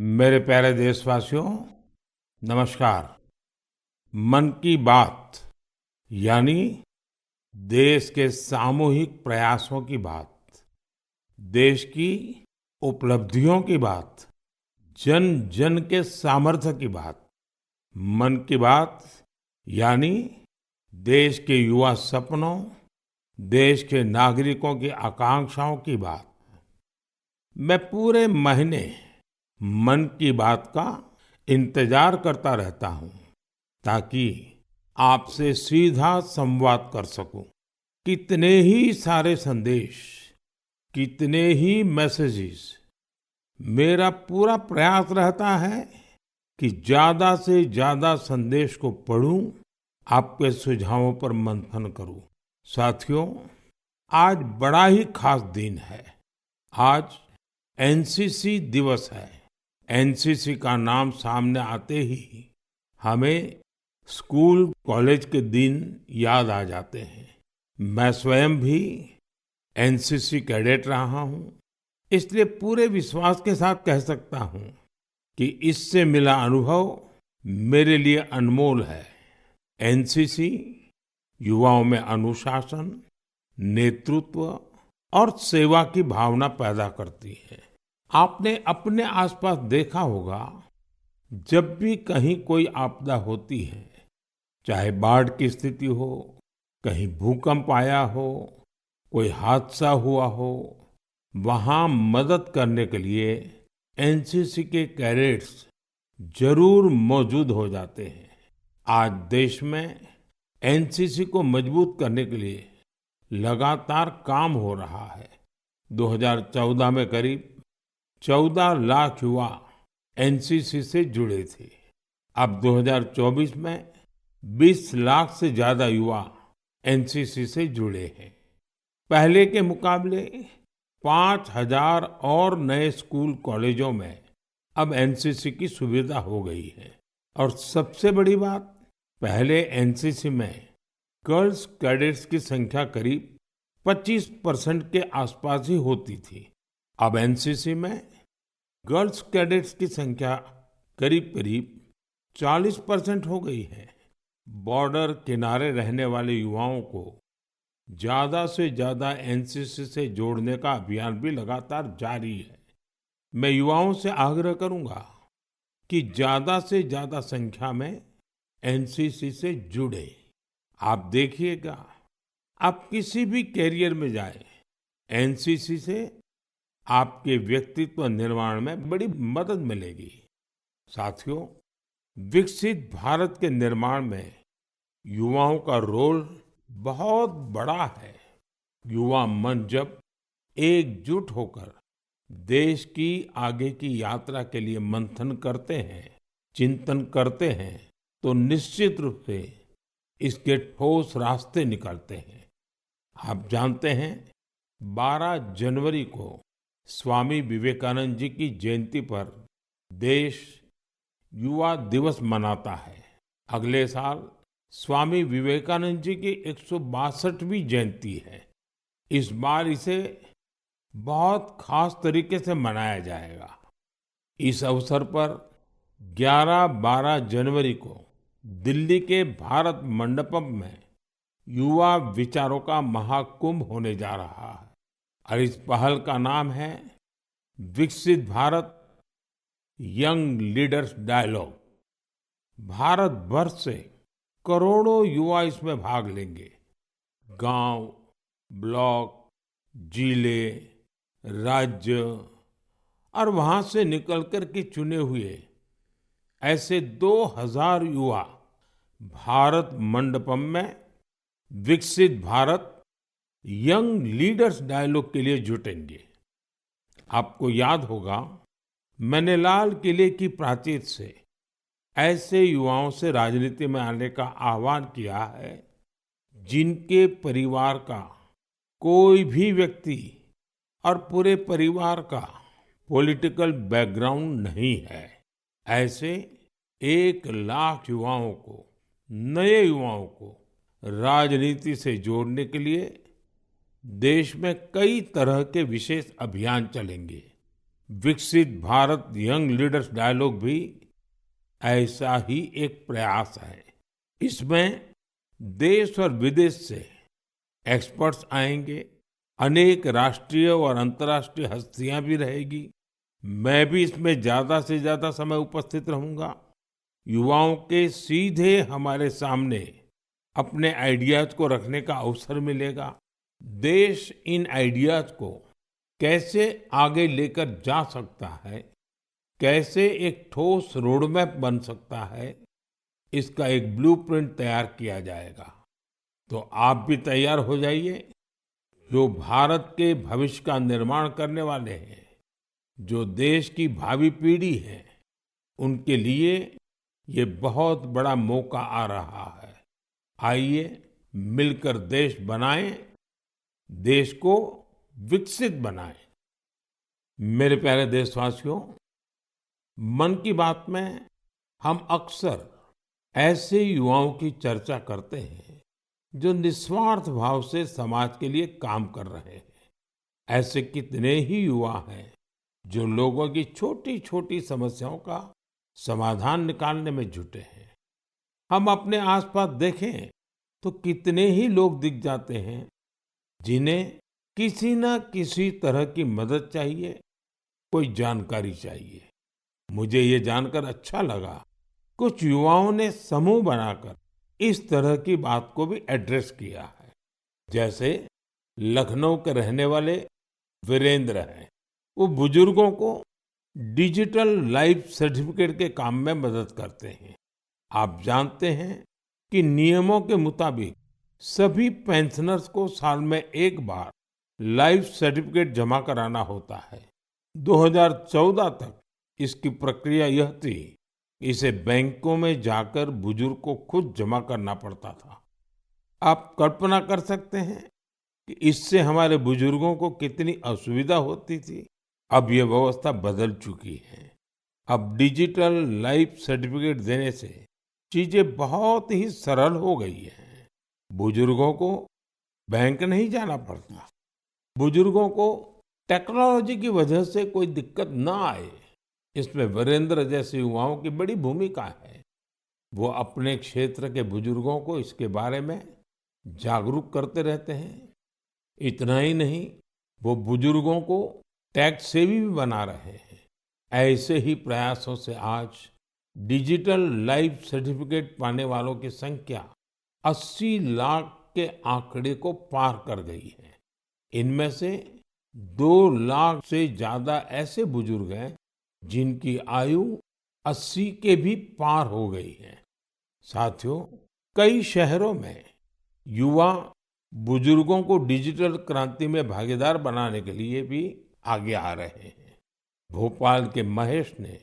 मेरे प्यारे देशवासियों, नमस्कार। मन की बात यानी देश के सामूहिक प्रयासों की बात, देश की उपलब्धियों की बात, जन जन के सामर्थ्य की बात। मन की बात यानी देश के युवा सपनों, देश के नागरिकों की आकांक्षाओं की बात। मैं पूरे महीने मन की बात का इंतजार करता रहता हूं ताकि आपसे सीधा संवाद कर सकूं। कितने ही सारे संदेश, कितने ही मैसेजेस। मेरा पूरा प्रयास रहता है कि ज्यादा से ज्यादा संदेश को पढूं, आपके सुझावों पर मंथन करूं। साथियों, आज बड़ा ही खास दिन है। आज एनसीसी दिवस है। एनसीसी का नाम सामने आते ही हमें स्कूल कॉलेज के दिन याद आ जाते हैं। मैं स्वयं भी एनसीसी कैडेट रहा हूं, इसलिए पूरे विश्वास के साथ कह सकता हूं कि इससे मिला अनुभव मेरे लिए अनमोल है। एनसीसी युवाओं में अनुशासन, नेतृत्व और सेवा की भावना पैदा करती है। आपने अपने आसपास देखा होगा, जब भी कहीं कोई आपदा होती है, चाहे बाढ़ की स्थिति हो, कहीं भूकंप आया हो, कोई हादसा हुआ हो, वहां मदद करने के लिए एनसीसी के कैडेट्स जरूर मौजूद हो जाते हैं। आज देश में एनसीसी को मजबूत करने के लिए लगातार काम हो रहा है। 2014 में करीब 14 लाख युवा एनसीसी से जुड़े थे। अब 2024 में 20 लाख से ज्यादा युवा एनसीसी से जुड़े हैं। पहले के मुकाबले 5,000 और नए स्कूल कॉलेजों में अब एनसीसी की सुविधा हो गई है। और सबसे बड़ी बात, पहले एनसीसी में गर्ल्स कैडेट्स की संख्या करीब 25% के आसपास ही होती थी। अब एनसीसी में गर्ल्स कैडेट्स की संख्या करीब करीब 40% हो गई है। बॉर्डर किनारे रहने वाले युवाओं को ज्यादा से ज्यादा एनसीसी से जोड़ने का अभियान भी लगातार जारी है। मैं युवाओं से आग्रह करूंगा कि ज्यादा से ज्यादा संख्या में एनसीसी से जुड़े। आप देखिएगा, आप किसी भी कैरियर में जाए, एनसीसी से आपके व्यक्तित्व निर्माण में बड़ी मदद मिलेगी। साथियों, विकसित भारत के निर्माण में युवाओं का रोल बहुत बड़ा है। युवा मन जब एकजुट होकर देश की आगे की यात्रा के लिए मंथन करते हैं, चिंतन करते हैं, तो निश्चित रूप से इसके ठोस रास्ते निकलते हैं। आप जानते हैं, 12 जनवरी को स्वामी विवेकानंद जी की जयंती पर देश युवा दिवस मनाता है। अगले साल स्वामी विवेकानंद जी की 162वीं जयंती है। इस बार इसे बहुत खास तरीके से मनाया जाएगा। इस अवसर पर 11-12 जनवरी को दिल्ली के भारत मंडपम में युवा विचारों का महाकुंभ होने जा रहा है। और इस पहल का नाम है विकसित Bharat young leaders dialogue. Bharat भर से करोड़ों युवा इसमें भाग लेंगे। गांव, ब्लॉक, जिले, राज्य और वहां से निकलकर के चुने हुए ऐसे 2000 युवा भारत मंडपम में विकसित भारत यंग लीडर्स डायलॉग के लिए जुटेंगे। आपको याद होगा, मैंने लाल किले की प्राचीर से ऐसे युवाओं से राजनीति में आने का आह्वान किया है जिनके परिवार का कोई भी व्यक्ति और पूरे परिवार का पॉलिटिकल बैकग्राउंड नहीं है। ऐसे 1 लाख युवाओं को, नए युवाओं को राजनीति से जोड़ने के लिए देश में कई तरह के विशेष अभियान चलेंगे। विकसित भारत यंग लीडर्स डायलॉग भी ऐसा ही एक प्रयास है। इसमें देश और विदेश से एक्सपर्ट्स आएंगे, अनेक राष्ट्रीय और अंतर्राष्ट्रीय हस्तियां भी रहेगी। मैं भी इसमें ज्यादा से ज्यादा समय उपस्थित रहूंगा। युवाओं के सीधे हमारे सामने अपने आइडियाज को रखने का अवसर मिलेगा। देश इन आइडियाज को कैसे आगे लेकर जा सकता है, कैसे एक ठोस रोडमैप बन सकता है, इसका एक ब्लूप्रिंट तैयार किया जाएगा। तो आप भी तैयार हो जाइए। जो भारत के भविष्य का निर्माण करने वाले हैं, जो देश की भावी पीढ़ी है, उनके लिए ये बहुत बड़ा मौका आ रहा है। आइए मिलकर देश बनाएं, देश को विकसित बनाएं। मेरे प्यारे देशवासियों, मन की बात में हम अक्सर ऐसे युवाओं की चर्चा करते हैं जो निस्वार्थ भाव से समाज के लिए काम कर रहे हैं। ऐसे कितने ही युवा हैं जो लोगों की छोटी छोटी समस्याओं का समाधान निकालने में जुटे हैं। हम अपने आसपास देखें तो कितने ही लोग दिख जाते हैं जिन्हें किसी न किसी तरह की मदद चाहिए, कोई जानकारी चाहिए। मुझे ये जानकर अच्छा लगा, कुछ युवाओं ने समूह बनाकर इस तरह की बात को भी एड्रेस किया है। जैसे लखनऊ के रहने वाले वीरेंद्र हैं, वो बुजुर्गों को डिजिटल लाइफ सर्टिफिकेट के काम में मदद करते हैं। आप जानते हैं कि नियमों के मुताबिक सभी पेंशनर्स को साल में एक बार लाइफ सर्टिफिकेट जमा कराना होता है। 2014 तक इसकी प्रक्रिया यह थी, इसे बैंकों में जाकर बुजुर्ग को खुद जमा करना पड़ता था। आप कल्पना कर सकते हैं कि इससे हमारे बुजुर्गों को कितनी असुविधा होती थी। अब ये व्यवस्था बदल चुकी है। अब डिजिटल लाइफ सर्टिफिकेट देने से चीजें बहुत ही सरल हो गई हैं। बुजुर्गों को बैंक नहीं जाना पड़ता। बुजुर्गों को टेक्नोलॉजी की वजह से कोई दिक्कत ना आए, इसमें वीरेंद्र जैसे युवाओं की बड़ी भूमिका है। वो अपने क्षेत्र के बुजुर्गों को इसके बारे में जागरूक करते रहते हैं। इतना ही नहीं, वो बुजुर्गों को टैक्स सेवी भी बना रहे हैं। ऐसे ही प्रयासों से आज डिजिटल लाइफ सर्टिफिकेट पाने वालों की संख्या 80 लाख के आंकड़े को पार कर गई है। इनमें से 2 लाख से ज्यादा ऐसे बुजुर्ग हैं जिनकी आयु 80 के भी पार हो गई है। साथियों, कई शहरों में युवा बुजुर्गों को डिजिटल क्रांति में भागीदार बनाने के लिए भी आगे आ रहे हैं। भोपाल के महेश ने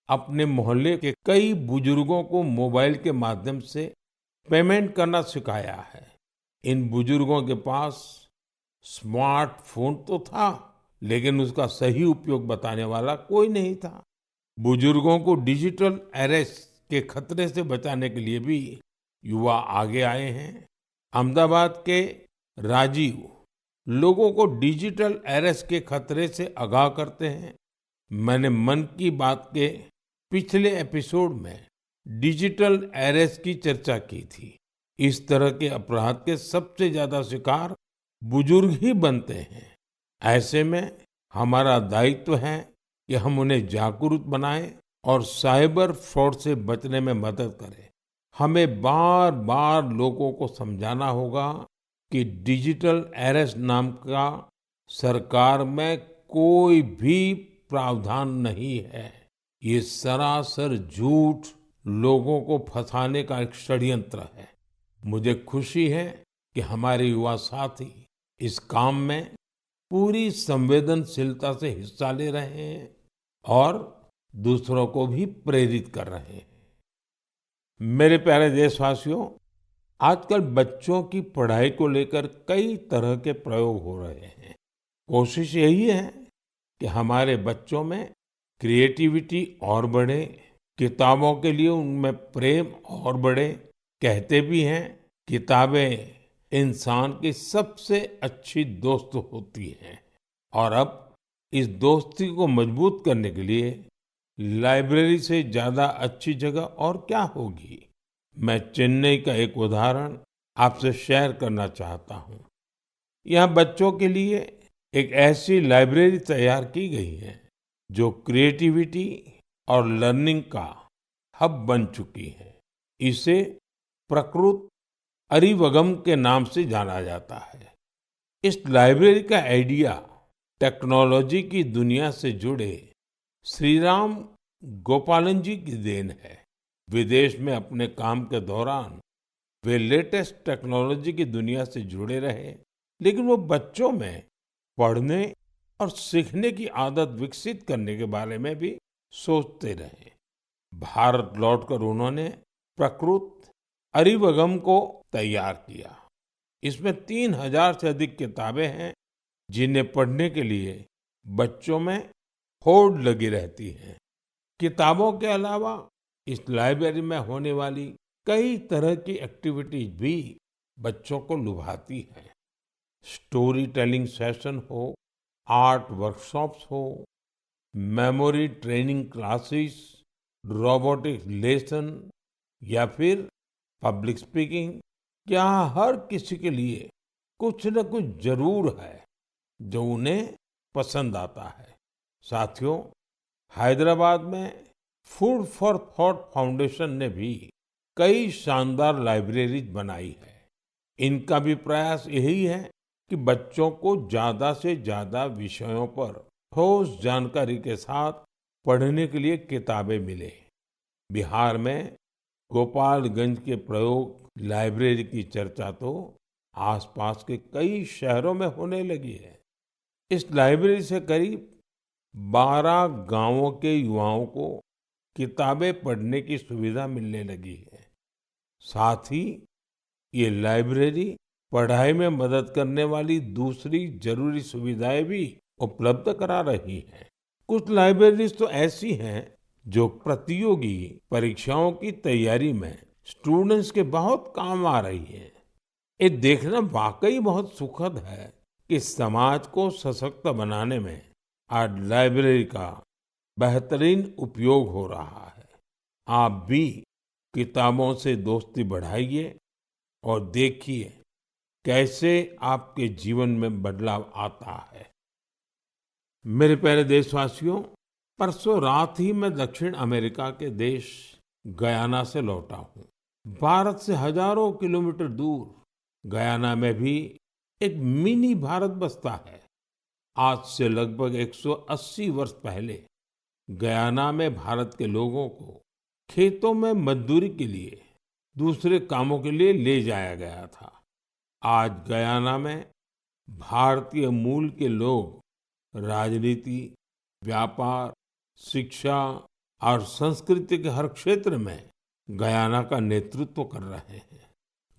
अपने मोहल्ले के कई बुजुर्गों को मोबाइल के माध्यम से पेमेंट करना सिखाया है। इन बुजुर्गों के पास स्मार्टफोन तो था, लेकिन उसका सही उपयोग बताने वाला कोई नहीं था। बुजुर्गों को डिजिटल अरेस्ट के खतरे से बचाने के लिए भी युवा आगे आए हैं। अहमदाबाद के राजीव लोगों को डिजिटल अरेस्ट के खतरे से आगाह करते हैं। मैंने मन की बात के पिछले एपिसोड में डिजिटल अरेस्ट की चर्चा की थी। इस तरह के अपराध के सबसे ज्यादा शिकार बुजुर्ग ही बनते हैं। ऐसे में हमारा दायित्व है कि हम उन्हें जागरूक बनाएं और साइबर फ्रॉड से बचने में मदद करें। हमें बार बार लोगों को समझाना होगा कि डिजिटल अरेस्ट नाम का सरकार में कोई भी प्रावधान नहीं है। ये सरासर झूठ, लोगों को फंसाने का एक षड्यंत्र है। मुझे खुशी है कि हमारे युवा साथी इस काम में पूरी संवेदनशीलता से हिस्सा ले रहे हैं और दूसरों को भी प्रेरित कर रहे हैं। मेरे प्यारे देशवासियों, आजकल बच्चों की पढ़ाई को लेकर कई तरह के प्रयोग हो रहे हैं। कोशिश यही है कि हमारे बच्चों में क्रिएटिविटी और बढ़े, किताबों के लिए उनमें प्रेम और बढ़े। कहते भी हैं, किताबें इंसान की सबसे अच्छी दोस्त होती हैं। और अब इस दोस्ती को मजबूत करने के लिए लाइब्रेरी से ज्यादा अच्छी जगह और क्या होगी। मैं चेन्नई का एक उदाहरण आपसे शेयर करना चाहता हूँ। यहाँ बच्चों के लिए एक ऐसी लाइब्रेरी तैयार की गई है जो क्रिएटिविटी और लर्निंग का हब बन चुकी है। इसे प्रकृत अरिवगम के नाम से जाना जाता है। इस लाइब्रेरी का आइडिया टेक्नोलॉजी की दुनिया से जुड़े श्रीराम गोपालन जी की देन है। विदेश में अपने काम के दौरान वे लेटेस्ट टेक्नोलॉजी की दुनिया से जुड़े रहे, लेकिन वो बच्चों में पढ़ने और सीखने की आदत विकसित करने के बारे में भी सोचते रहे। भारत लौटकर उन्होंने प्रकृत अरिवगम को तैयार किया। इसमें 3000 से अधिक किताबें हैं जिन्हें पढ़ने के लिए बच्चों में होड़ लगी रहती है। किताबों के अलावा इस लाइब्रेरी में होने वाली कई तरह की एक्टिविटीज भी बच्चों को लुभाती हैं। स्टोरी टेलिंग सेशन हो, आर्ट वर्कशॉप्स हो, memory training classes, robotics lesson या फिर पब्लिक स्पीकिंग, यहाँ हर किसी के लिए कुछ न कुछ जरूर है जो उन्हें पसंद आता है। साथियों, हैदराबाद में फूड फॉर थॉट फाउंडेशन ने भी कई शानदार लाइब्रेरीज बनाई है। इनका भी प्रयास यही है कि बच्चों को ज्यादा से ज्यादा विषयों पर ठोस जानकारी के साथ पढ़ने के लिए किताबें मिले। बिहार में गोपालगंज के प्रयोग लाइब्रेरी की चर्चा तो आसपास के कई शहरों में होने लगी है। इस लाइब्रेरी से करीब 12 गांवों के युवाओं को किताबें पढ़ने की सुविधा मिलने लगी है। साथ ही ये लाइब्रेरी पढ़ाई में मदद करने वाली दूसरी जरूरी सुविधाएं भी उपलब्ध करा रही है। कुछ लाइब्रेरीज तो ऐसी हैं जो प्रतियोगी परीक्षाओं की तैयारी में स्टूडेंट्स के बहुत काम आ रही है। ये देखना वाकई बहुत सुखद है कि समाज को सशक्त बनाने में आज लाइब्रेरी का बेहतरीन उपयोग हो रहा है। आप भी किताबों से दोस्ती बढ़ाइए और देखिए कैसे आपके जीवन में बदलाव आता है। मेरे प्यारे देशवासियों, परसों रात ही मैं दक्षिण अमेरिका के देश गयाना से लौटा हूँ। भारत से हजारों किलोमीटर दूर गयाना में भी एक मिनी भारत बसता है। आज से लगभग 180 वर्ष पहले गयाना में भारत के लोगों को खेतों में मजदूरी के लिए, दूसरे कामों के लिए ले जाया गया था। आज गयाना में भारतीय मूल के लोग राजनीति, व्यापार, शिक्षा और संस्कृति के हर क्षेत्र में गयाना का नेतृत्व कर रहे हैं।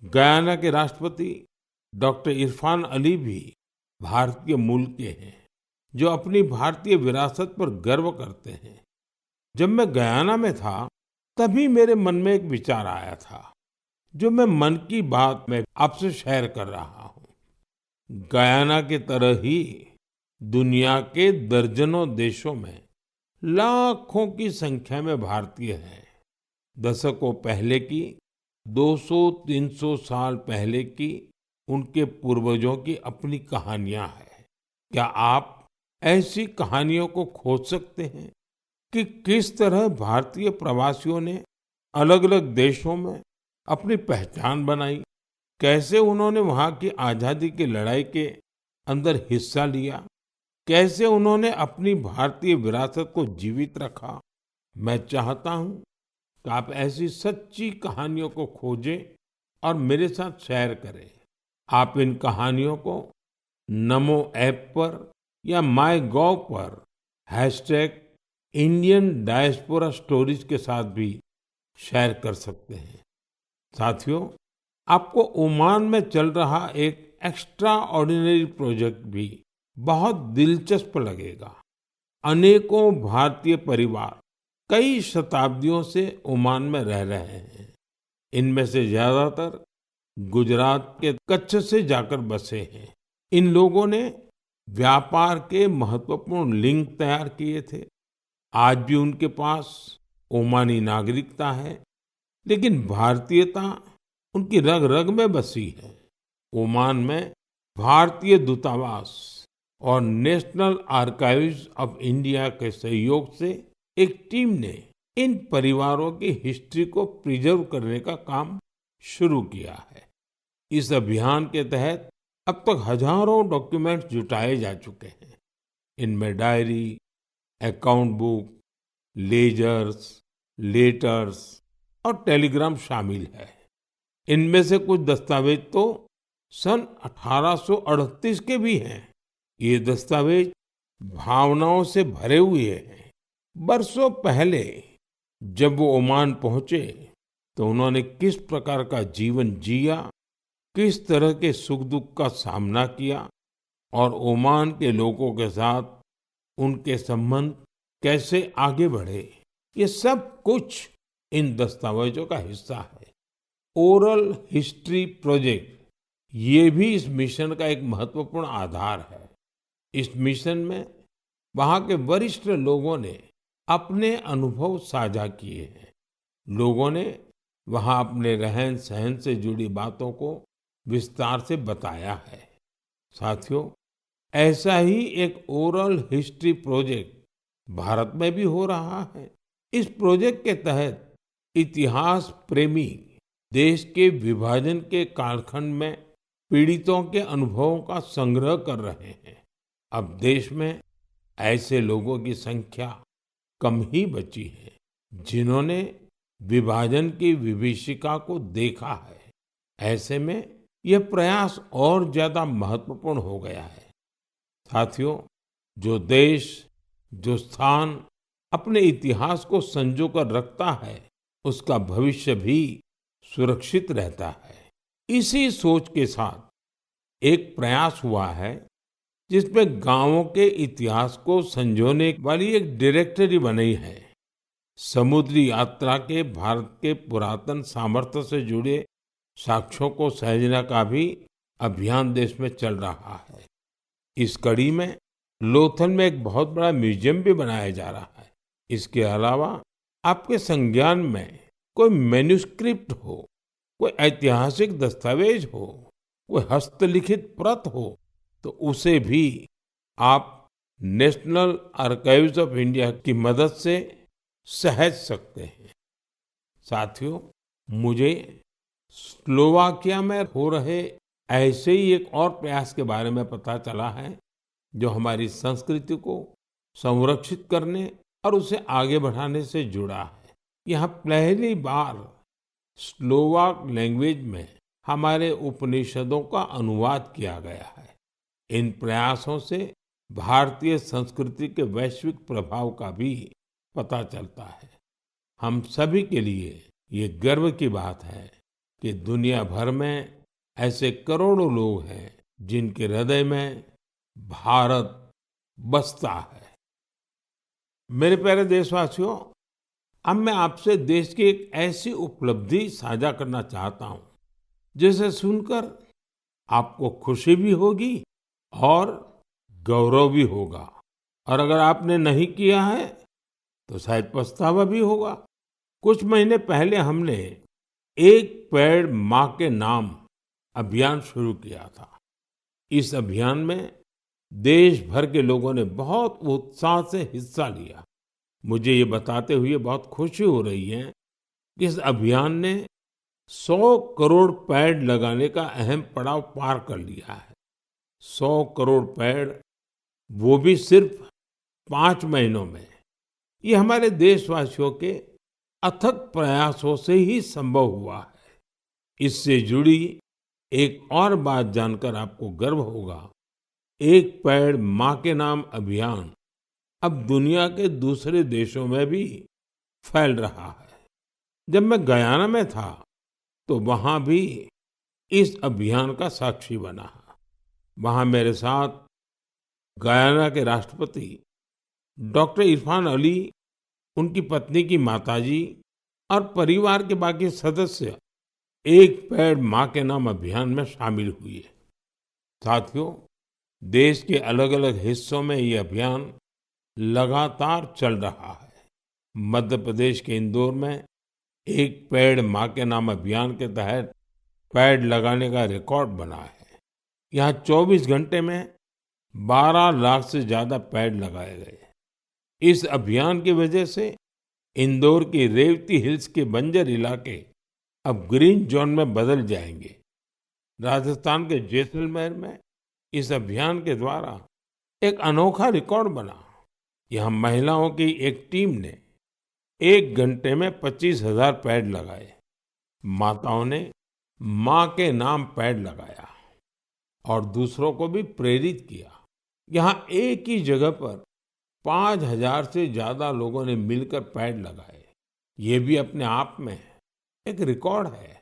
गयाना के राष्ट्रपति डॉक्टर इरफान अली भी भारतीय मूल के हैं, जो अपनी भारतीय विरासत पर गर्व करते हैं। जब मैं गयाना में था, तभी मेरे मन में एक विचार आया था, जो मैं मन की बात में आपसे शेयर कर रहा हूँ। गयाना की तरह ही दुनिया के दर्जनों देशों में लाखों की संख्या में भारतीय हैं। दशकों पहले की, 200-300 साल पहले की उनके पूर्वजों की अपनी कहानियां हैं। क्या आप ऐसी कहानियों को खोज सकते हैं कि किस तरह भारतीय प्रवासियों ने अलग अलग देशों में अपनी पहचान बनाई, कैसे उन्होंने वहां की आजादी की लड़ाई के अंदर हिस्सा लिया, कैसे उन्होंने अपनी भारतीय विरासत को जीवित रखा। मैं चाहता हूं कि आप ऐसी सच्ची कहानियों को खोजें और मेरे साथ शेयर करें। आप इन कहानियों को नमो ऐप पर या माय गॉव पर इंडियन डायस्पोरा स्टोरीज के साथ भी शेयर कर सकते हैं। साथियों, आपको ओमान में चल रहा एक एक्स्ट्रा ऑर्डिनरी प्रोजेक्ट भी बहुत दिलचस्प लगेगा। अनेकों भारतीय परिवार कई शताब्दियों से ओमान में रह रहे हैं। इनमें से ज्यादातर गुजरात के कच्छ से जाकर बसे हैं। इन लोगों ने व्यापार के महत्वपूर्ण लिंक तैयार किए थे। आज भी उनके पास ओमानी नागरिकता है, लेकिन भारतीयता उनकी रग रग में बसी है। ओमान में भारतीय दूतावास और नेशनल आर्काइव्स ऑफ इंडिया के सहयोग से एक टीम ने इन परिवारों की हिस्ट्री को प्रिजर्व करने का काम शुरू किया है। इस अभियान के तहत अब तक हजारों डॉक्यूमेंट्स जुटाए जा चुके हैं। इनमें diary, account book, ledgers, letters और टेलीग्राम शामिल है। इनमें से कुछ दस्तावेज तो सन 1838 के भी हैं। ये दस्तावेज भावनाओं से भरे हुए हैं। बरसों पहले जब वो ओमान पहुंचे तो उन्होंने किस प्रकार का जीवन जिया, किस तरह के सुख दुख का सामना किया और ओमान के लोगों के साथ उनके संबंध कैसे आगे बढ़े, ये सब कुछ इन दस्तावेजों का हिस्सा है। ओरल हिस्ट्री प्रोजेक्ट ये भी इस मिशन का एक महत्वपूर्ण आधार है। इस मिशन में वहाँ के वरिष्ठ लोगों ने अपने अनुभव साझा किए हैं। लोगों ने वहाँ अपने रहन सहन से जुड़ी बातों को विस्तार से बताया है। साथियों, ऐसा ही एक ओरल हिस्ट्री प्रोजेक्ट भारत में भी हो रहा है। इस प्रोजेक्ट के तहत इतिहास प्रेमी देश के विभाजन के कालखंड में पीड़ितों के अनुभवों का संग्रह कर रहे हैं। अब देश में ऐसे लोगों की संख्या कम ही बची है जिन्होंने विभाजन की विभीषिका को देखा है। ऐसे में यह प्रयास और ज्यादा महत्वपूर्ण हो गया है। साथियों, जो देश, जो स्थान अपने इतिहास को संजो कर रखता है, उसका भविष्य भी सुरक्षित रहता है। इसी सोच के साथ एक प्रयास हुआ है जिसमें गांवों के इतिहास को संजोने वाली एक डायरेक्टरी बनी है। समुद्री यात्रा के भारत के पुरातन सामर्थ्य से जुड़े साक्ष्यों को सहेजने का भी अभियान देश में चल रहा है। इस कड़ी में लोथल में एक बहुत बड़ा म्यूजियम भी बनाया जा रहा है। इसके अलावा आपके संज्ञान में कोई मैन्युस्क्रिप्ट हो, कोई ऐतिहासिक दस्तावेज हो, कोई हस्तलिखित प्रत हो, तो उसे भी आप नेशनल आर्काइव्स ऑफ इंडिया की मदद से सहेज सकते हैं। साथियों, मुझे स्लोवाकिया में हो रहे ऐसे ही एक और प्रयास के बारे में पता चला है जो हमारी संस्कृति को संरक्षित करने और उसे आगे बढ़ाने से जुड़ा है। यहाँ पहली बार स्लोवाक लैंग्वेज में हमारे उपनिषदों का अनुवाद किया गया है। इन प्रयासों से भारतीय संस्कृति के वैश्विक प्रभाव का भी पता चलता है। हम सभी के लिए ये गर्व की बात है कि दुनिया भर में ऐसे करोड़ों लोग हैं जिनके हृदय में भारत बसता है। मेरे प्यारे देशवासियों, अब मैं आपसे देश की एक ऐसी उपलब्धि साझा करना चाहता हूं जिसे सुनकर आपको खुशी भी होगी और गौरव भी होगा। और अगर आपने नहीं किया है तो शायद पछतावा भी होगा। कुछ महीने पहले हमने एक पेड़ माँ के नाम अभियान शुरू किया था। इस अभियान में देश भर के लोगों ने बहुत उत्साह से हिस्सा लिया। मुझे ये बताते हुए बहुत खुशी हो रही है कि इस अभियान ने 100 करोड़ पेड़ लगाने का अहम पड़ाव पार कर लिया है। 100 करोड़ पेड़, वो भी सिर्फ 5 महीनों में। ये हमारे देशवासियों के अथक प्रयासों से ही संभव हुआ है। इससे जुड़ी एक और बात जानकर आपको गर्व होगा। एक पेड़ माँ के नाम अभियान अब दुनिया के दूसरे देशों में भी फैल रहा है। जब मैं गयाना में था तो वहां भी इस अभियान का साक्षी बना। वहां मेरे साथ गयाना के राष्ट्रपति डॉक्टर इरफान अली, उनकी पत्नी की माताजी और परिवार के बाकी सदस्य एक पेड़ माँ के नाम अभियान में शामिल हुए। साथियों, देश के अलग-अलग हिस्सों में ये अभियान लगातार चल रहा है। मध्य प्रदेश के इंदौर में एक पेड़ माँ के नाम अभियान के तहत पेड़ लगाने का रिकॉर्ड बना है। यहाँ 24 घंटे में 12 लाख से ज्यादा पेड़ लगाए गए। इस अभियान की वजह से इंदौर की रेवती हिल्स के बंजर इलाके अब ग्रीन जोन में बदल जाएंगे। राजस्थान के जैसलमेर में इस अभियान के द्वारा एक अनोखा रिकॉर्ड बना। यहाँ महिलाओं की एक टीम ने 1 घंटे में 25,000 पेड़ लगाए। माताओं ने माँ के नाम पेड़ लगाया और दूसरों को भी प्रेरित किया। यहाँ एक ही जगह पर 5,000 से ज्यादा लोगों ने मिलकर पेड़ लगाए। ये भी अपने आप में एक रिकॉर्ड है।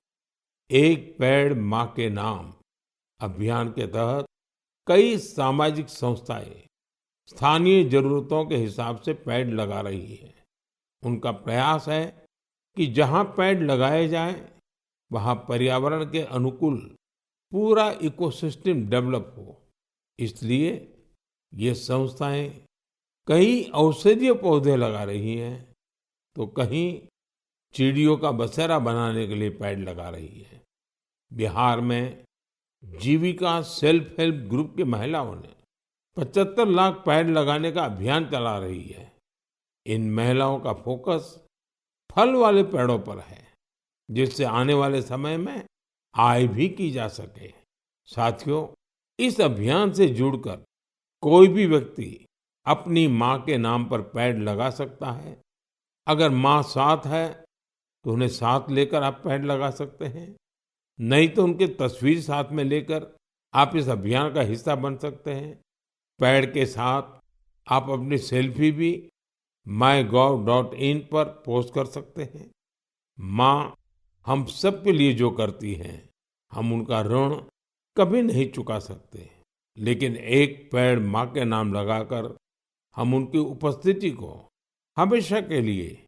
एक पेड़ माँ के नाम अभियान के तहत कई सामाजिक संस्थाएं स्थानीय जरूरतों के हिसाब से पेड़ लगा रही है। उनका प्रयास है कि जहां पेड़ लगाए जाएं, वहां पर्यावरण के अनुकूल पूरा इकोसिस्टम डेवलप हो। इसलिए ये संस्थाएं कई औषधीय पौधे लगा रही हैं, तो कहीं चिड़ियों का बसेरा बनाने के लिए पेड़ लगा रही है। बिहार में जीविका सेल्फ हेल्प ग्रुप की महिलाओं ने 75 लाख पेड़ लगाने का अभियान चला रही है। इन महिलाओं का फोकस फल वाले पेड़ों पर है, जिससे आने वाले समय में आय भी की जा सके। साथियों, इस अभियान से जुड़कर कोई भी व्यक्ति अपनी माँ के नाम पर पेड़ लगा सकता है। अगर माँ साथ है तो उन्हें साथ लेकर आप पेड़ लगा सकते हैं। नहीं तो उनकी तस्वीर साथ में लेकर आप इस अभियान का हिस्सा बन सकते हैं। पेड़ के साथ आप अपनी सेल्फी भी mygov.in पर पोस्ट कर सकते हैं। माँ हम सब के लिए जो करती हैं, हम उनका ऋण कभी नहीं चुका सकते, लेकिन एक पेड़ माँ के नाम लगाकर हम उनकी उपस्थिति को हमेशा के लिए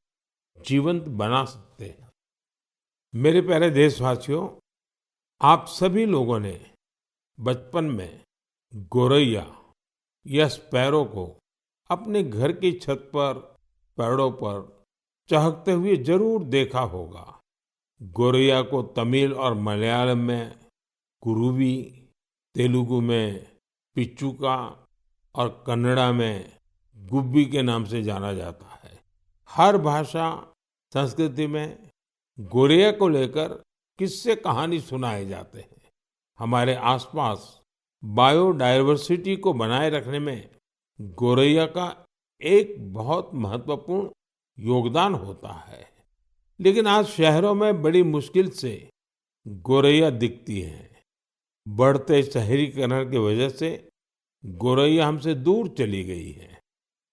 जीवंत बना सकते हैं। मेरे प्यारे देशवासियों, आप सभी लोगों ने बचपन में गोरैया या स्पैरो को अपने घर की छत पर, पेड़ों पर चहकते हुए जरूर देखा होगा। गोरैया को तमिल और मलयालम में कुरुवी, तेलुगु में पिच्चुका और कन्नड़ा में गुब्बी के नाम से जाना जाता है। हर भाषा, संस्कृति में गोरैया को लेकर किस्से कहानी सुनाए जाते हैं। हमारे आसपास बायोडायवर्सिटी को बनाए रखने में गोरैया का एक बहुत महत्वपूर्ण योगदान होता है। लेकिन आज शहरों में बड़ी मुश्किल से गोरैया दिखती हैं। बढ़ते शहरीकरण की वजह से गोरैया हमसे दूर चली गई है।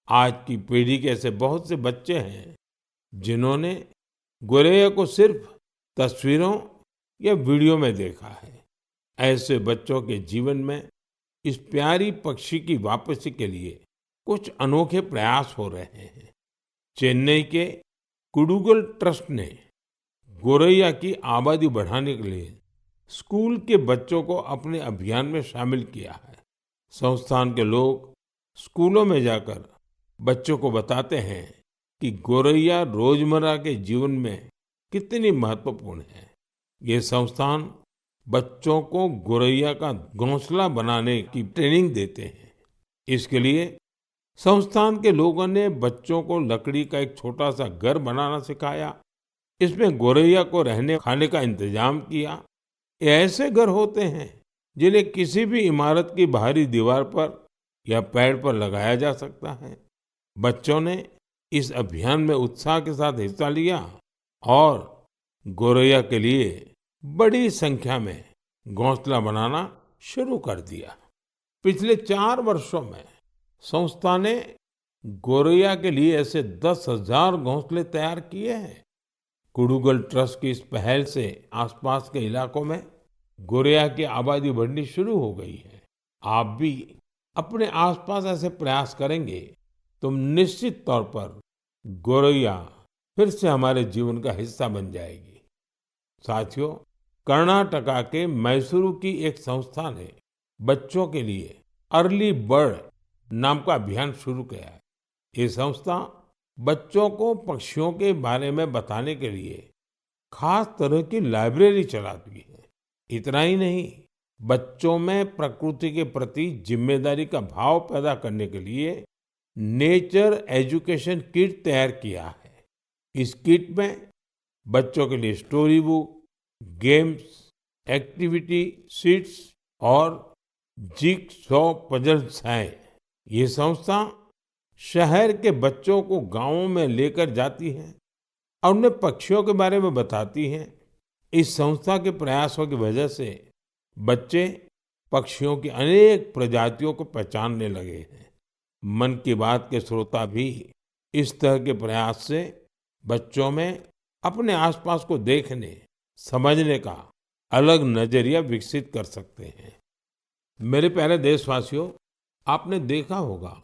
आज की पीढ़ी के ऐसे बहुत से बच्चे हैं जिन्होंने गोरैया को सिर्फ तस्वीरों या वीडियो में देखा है। ऐसे बच्चों के जीवन में इस प्यारी पक्षी की वापसी के लिए कुछ अनोखे प्रयास हो रहे हैं। चेन्नई के कुडुगल ट्रस्ट ने गोरैया की आबादी बढ़ाने के लिए स्कूल के बच्चों को अपने अभियान में शामिल किया है। संस्थान के लोग स्कूलों में जाकर बच्चों को बताते हैं कि गोरैया रोजमर्रा के जीवन में कितनी महत्वपूर्ण है। ये संस्थान बच्चों को गोरैया का घोंसला बनाने की ट्रेनिंग देते हैं। इसके लिए संस्थान के लोगों ने बच्चों को लकड़ी का एक छोटा सा घर बनाना सिखाया। इसमें गोरैया को रहने खाने का इंतजाम किया। ये ऐसे घर होते हैं जिन्हें किसी भी इमारत की बाहरी दीवार पर या पेड़ पर लगाया जा सकता है। बच्चों ने इस अभियान में उत्साह के साथ हिस्सा लिया और गोरैया के लिए बड़ी संख्या में घोंसला बनाना शुरू कर दिया। पिछले 4 वर्षों में संस्था ने गोरैया के लिए ऐसे 10,000 घोंसले तैयार किए हैं। कुडुगल ट्रस्ट की इस पहल से आसपास के इलाकों में गोरैया की आबादी बढ़नी शुरू हो गई है। आप भी अपने आसपास ऐसे प्रयास करेंगे तो निश्चित तौर पर गोरैया फिर से हमारे जीवन का हिस्सा बन जाएगी। साथियों, कर्नाटका के मैसूरू की एक संस्था ने बच्चों के लिए अर्ली बर्ड नाम का अभियान शुरू किया है। ये संस्था बच्चों को पक्षियों के बारे में बताने के लिए खास तरह की लाइब्रेरी चलाती है। इतना ही नहीं, बच्चों में प्रकृति के प्रति जिम्मेदारी का भाव पैदा करने के लिए नेचर एजुकेशन किट तैयार किया है। इस किट में बच्चों के लिए story book, games, activity sheets और जिगसॉ पजल्स हैं। ये संस्था शहर के बच्चों को गांवों में लेकर जाती है और उन्हें पक्षियों के बारे में बताती है। इस संस्था के प्रयासों की वजह से बच्चे पक्षियों की अनेक प्रजातियों को पहचानने लगे हैं। मन की बात के श्रोता भी इस तरह के प्रयास से बच्चों में अपने आसपास को देखने, समझने का अलग नजरिया विकसित कर सकते हैं। मेरे प्यारे देशवासियों, आपने देखा होगा,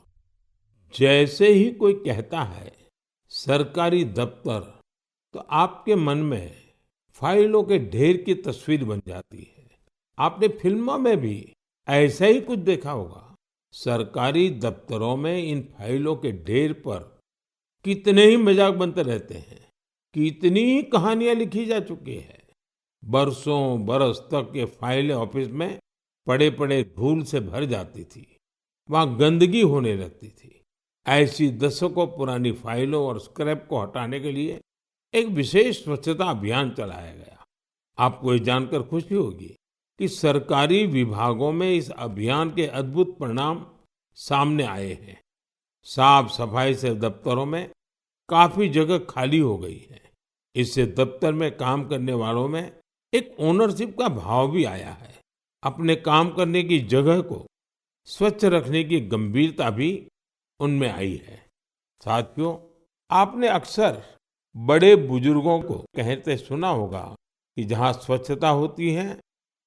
जैसे ही कोई कहता है सरकारी दफ्तर, तो आपके मन में फाइलों के ढेर की तस्वीर बन जाती है। आपने फिल्मों में भी ऐसा ही कुछ देखा होगा। सरकारी दफ्तरों में इन फाइलों के ढेर पर कितने ही मजाक बनते रहते हैं, कितनी ही कहानियां लिखी जा चुकी है। बरसों बरस तक ये फाइलें ऑफिस में पड़े पड़े धूल से भर जाती थी, वहां गंदगी होने लगती थी। ऐसी दशकों पुरानी फाइलों और स्क्रैप को हटाने के लिए एक विशेष स्वच्छता अभियान चलाया गया। आपको ये जानकर खुशी होगी कि सरकारी विभागों में इस अभियान के अद्भुत परिणाम सामने आए हैं। साफ सफाई से दफ्तरों में काफी जगह खाली हो गई है। इससे दफ्तर में काम करने वालों में एक ओनरशिप का भाव भी आया है। अपने काम करने की जगह को स्वच्छ रखने की गंभीरता भी उनमें आई है। साथियों, आपने अक्सर बड़े बुजुर्गों को कहते सुना होगा कि जहाँ स्वच्छता होती है,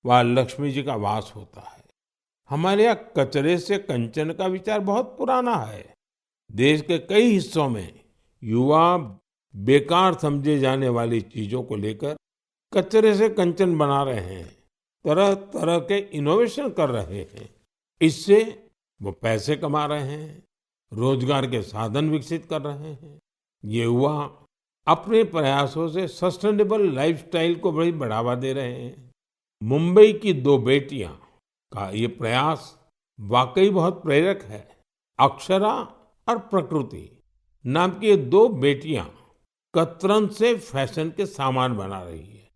वहाँ लक्ष्मी जी का वास होता है। हमारे यहाँ कचरे से कंचन का विचार बहुत पुराना है। देश के कई हिस्सों में युवा बेकार समझे जाने वाली चीजों को लेकर कचरे से कंचन बना रहे हैं, तरह तरह के इनोवेशन कर रहे हैं। इससे वो पैसे कमा रहे हैं, रोजगार के साधन विकसित कर रहे हैं। ये युवा अपने प्रयासों से सस्टेनेबल लाइफस्टाइल को बड़ी बढ़ावा दे रहे हैं। मुंबई की दो बेटियां का ये प्रयास वाकई बहुत प्रेरक है। अक्षरा और प्रकृति नाम की ये दो बेटियां कतरन से फैशन के सामान बना रही है।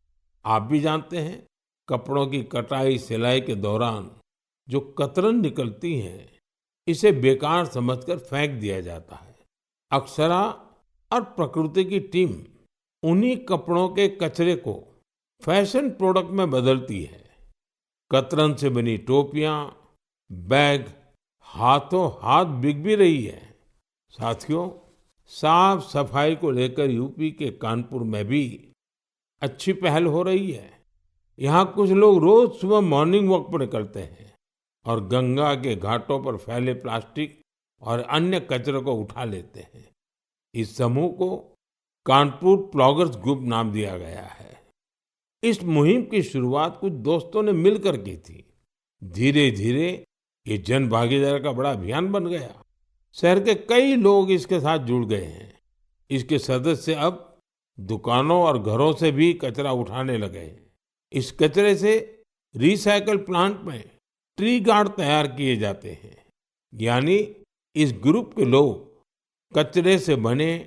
आप भी जानते हैं, कपड़ों की कटाई सिलाई के दौरान जो कतरन निकलती है, इसे बेकार समझकर फेंक दिया जाता है। अक्षरा और प्रकृति की टीम उन्हीं कपड़ों के कचरे को फैशन प्रोडक्ट में बदलती है। कतरन से बनी टोपियां, बैग हाथों हाथ बिक भी रही है। साथियों, साफ सफाई को लेकर यूपी के कानपुर में भी अच्छी पहल हो रही है। यहाँ कुछ लोग रोज सुबह मॉर्निंग वॉक पर निकलते हैं और गंगा के घाटों पर फैले प्लास्टिक और अन्य कचरे को उठा लेते हैं। इस समूह को कानपुर प्लॉगर्स ग्रुप नाम दिया गया है। इस मुहिम की शुरुआत कुछ दोस्तों ने मिलकर की थी। धीरे धीरे ये जन भागीदारी का बड़ा अभियान बन गया। शहर के कई लोग इसके साथ जुड़ गए हैं। इसके सदस्य अब दुकानों और घरों से भी कचरा उठाने लगे हैं। इस कचरे से रिसाइकल प्लांट में ट्री गार्ड तैयार किए जाते हैं। यानी इस ग्रुप के लोग कचरे से बने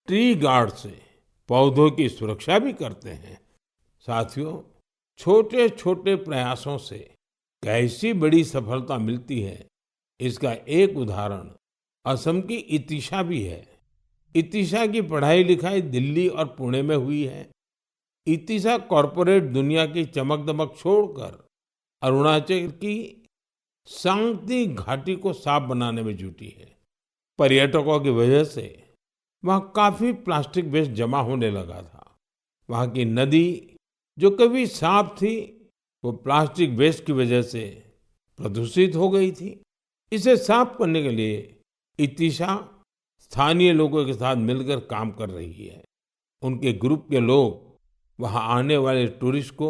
ट्री गार्ड से पौधों की सुरक्षा भी करते हैं। साथियों, छोटे छोटे प्रयासों से कैसी बड़ी सफलता मिलती है, इसका एक उदाहरण असम की इतिशा भी है। इतिशा की पढ़ाई लिखाई दिल्ली और पुणे में हुई है। इतिशा कॉरपोरेट दुनिया की चमक दमक छोड़कर अरुणाचल की सांगती घाटी को साफ बनाने में जुटी है। पर्यटकों की वजह से वहां काफी प्लास्टिक वेस्ट जमा होने लगा था। वहां की नदी जो कभी साफ थी, वो प्लास्टिक वेस्ट की वजह से प्रदूषित हो गई थी। इसे साफ करने के लिए इतिशा स्थानीय लोगों के साथ मिलकर काम कर रही है। उनके ग्रुप के लोग वहां आने वाले टूरिस्ट को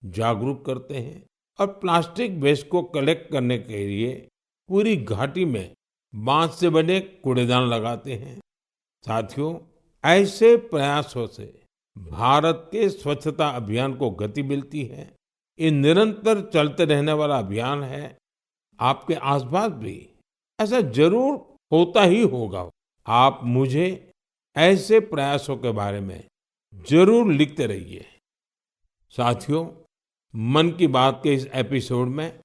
जागरूक करते हैं और प्लास्टिक वेस्ट को कलेक्ट करने के लिए पूरी घाटी में बांस से बने कूड़ेदान लगाते हैं। साथियों, ऐसे प्रयासों से भारत के स्वच्छता अभियान को गति मिलती है। ये निरंतर चलते रहने वाला अभियान है। आपके आसपास भी ऐसा जरूर होता ही होगा। आप मुझे ऐसे प्रयासों के बारे में जरूर लिखते रहिए। साथियों, मन की बात के इस एपिसोड में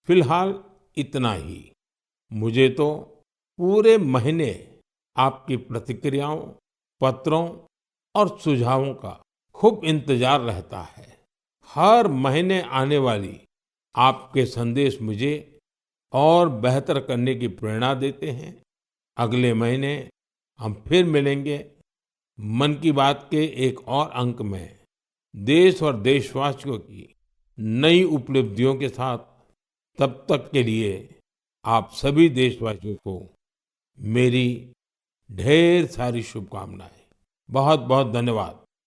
फिलहाल इतना ही। मुझे तो पूरे महीने आपकी प्रतिक्रियाओं, पत्रों और सुझावों का खूब इंतजार रहता है। हर महीने आने वाली आपके संदेश मुझे और बेहतर करने की प्रेरणा देते हैं। अगले महीने हम फिर मिलेंगे मन की बात के एक और अंक में, देश और देशवासियों की नई उपलब्धियों के साथ। तब तक के लिए आप सभी देशवासियों को मेरी ढेर सारी शुभकामनाएं। बहुत बहुत धन्यवाद।